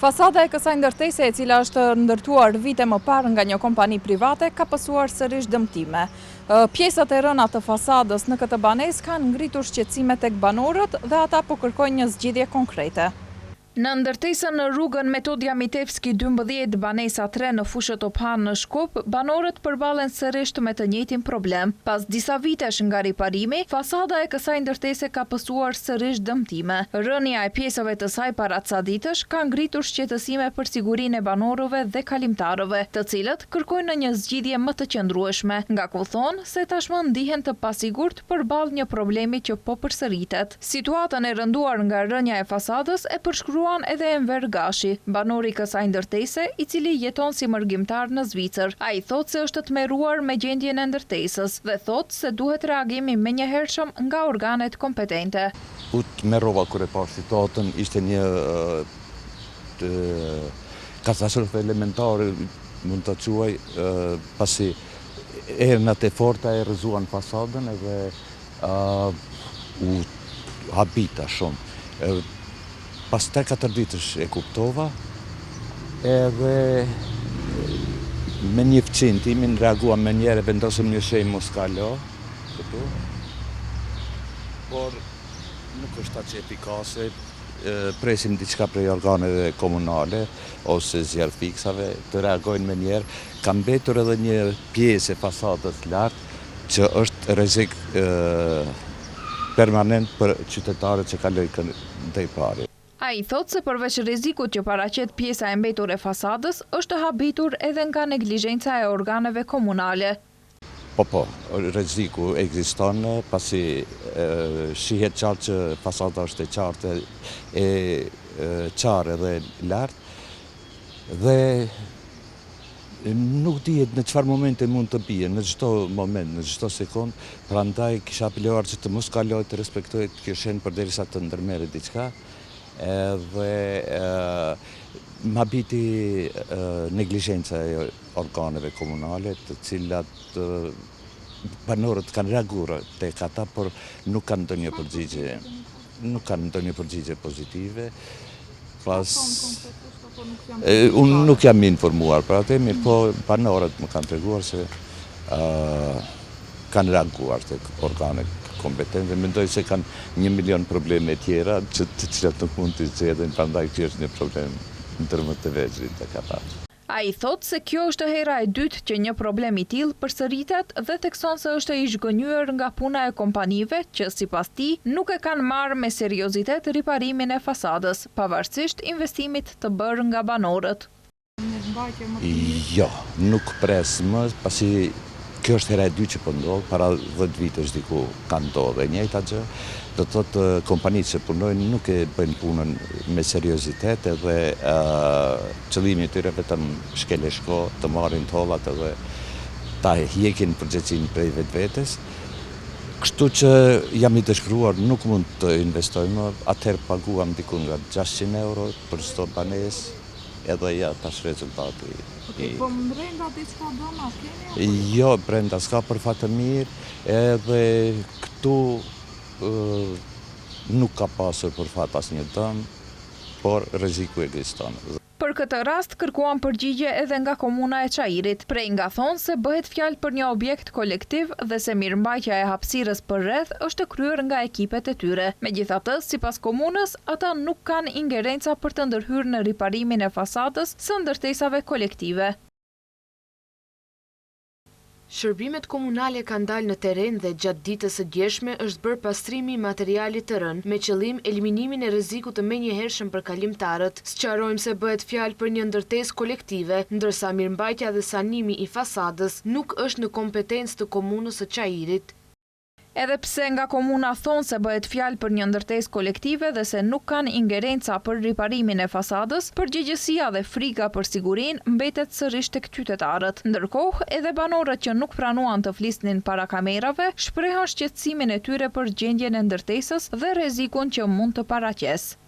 Fasada e kësaj ndërtese, e cila është ndërtuar vite më parë nga një kompani private, ka pasur sërish dëmtime. Pjesët e rëna të fasadës në këtë banesë kanë ngritur shqetësime tek banorët dhe ata po kërkojnë një zgjidhje konkrete. Në ndërtesën në rrugën Metodia Mitevski 12, banesa 3 në fushën Tophan në Shkup, banorët përballen sërish me të njëjtin problem. Pas disa vitesh nga riparimi, fasada e kësaj ndërtese ka pasur sërish dëmtime. Rënia e pjesëve të saj para ca ditësh ka ngritur shqetësime për sigurinë e banorëve dhe kalimtarëve, të cilët kërkojnë një zgjidhje më të qëndrueshme, nga ku thonë se tashmë ndihen të pasigurt përballë një problemi që po përsëritet. Situatën e rënduar nga rënja e fasadës e përshkruan edhe Enver Gashi, banori kësaj ndërtese, i cili jeton si mërgjimtar në Zvicër. Ai thotë se është tmerruar me gjendjen e ndërtesës dhe thotë se duhet reagimi menjëhershëm nga organet kompetente. U tmerrova kur e pa situatën, ishte një katastrofë elementare, mund të quaj, pasi erënat e forta e rrëzuan fasadën edhe u habita shumë. Pas 3-4 ditësh e kuptova, edhe me një fëqin timin reaguam me njerë, vendosëm një shenjë mos kalo, këtu, por nuk është aq efikase, presim diçka prej organeve komunale ose zjarr fiksave të reagojnë me njerë. Ka mbetur edhe një pjesë e fasadës lartë që është rrezik permanent për qytetarët që kalojnë ndaj pari. Ai thotë se përveç rrezikut që paraqet pjesa e mbetur e fasadës, është habitur edhe nga neglizhenca e organeve komunale. Po, rreziku ekziston pasi shihet qartë që fasada është e qartë, e qarë dhe lartë, dhe nuk dihet në çfarë momente mund të bie, në çdo moment, në çdo sekond, prandaj kisha apeluar që të mos kalohet të respektohet kjo shenjë përderisa të ndërmerret diçka. Edhe më habiti neglizhenca e organeve komunale, të cilat banorët kanë reaguar tek ata, por nuk kanë ndonjë përgjigje pozitive. Unë nuk jam informuar për atë, mirë po banorët më kanë treguar se kanë reaguar tek organet kompetente. Mendoj se kanë 1 milion probleme tjera të cilat nuk mund të zgjidhen, prandaj kjo është një problem ndër më të vegjël tek ata. Ai thotë se kjo është hera e dytë që një problem i tillë përsëritet dhe thekson se është i zhgënjur nga puna e kompanive që sipas tij nuk e kanë marrë me seriozitet riparimin e fasadës, pavarësisht investimit të bërë nga banorët. Jo, nuk pres më, pasi kjo është hera e dytë që po ndodh, para 10 vitesh diku ka ndodhur e njëjta gjë. Do të thotë kompanitë që punojnë nuk e bëjnë punën me seriozitet, edhe qëllimi i tyre vetëm shkelë shko, të marrin tollat edhe ta hjekën përgjegjësinë prej vetvetes. Kështu që jam i dëshpëruar, nuk mund të investoj më, atëherë paguam diku nga 600 euro për çdo banesë, edhe ja tash rezultati. Po brenda diçka do ma keni? Jo, brenda s'ka për fat të mirë, edhe këtu nuk ka pasur për fat asnjë dëm, por rreziku ekziston. Për këtë rast kërkuan përgjigje edhe nga komuna e Çajirit, prej nga thonë se bëhet fjalë për një objekt kolektiv dhe se mirëmbajtja e hapësirës përreth është kryer nga ekipet e tyre. Megjithatë, sipas komunës, ata nuk kanë ingerenca për të ndërhyrë në riparimin e fasadës së ndërtesave kolektive. Shërbimet komunale kanë dalë në terren dhe gjatë ditës së djeshme është bërë pastrimi i materialit të rënë me qëllim eliminimin e rrezikut të menjëhershëm për kalimtarët. Sqarojmë se bëhet fjalë për një ndërtesë kolektive, ndërsa mirëmbajtja dhe sanimi i fasadës nuk është në kompetencë të komunës së Çajirit. Edhe pse nga komuna thonë se bëhet fjalë për një ndërtesë kolektive dhe se nuk kanë ingerenca për riparimin e fasadës, përgjegjësia dhe frika për sigurinë mbetet sërish tek qytetarët. Ndërkohë, edhe banorët që nuk pranuan të flisnin para kamerave, shprehan shqetësimin e tyre për gjendjen e ndërtesës dhe rrezikun që mund të paraqesë.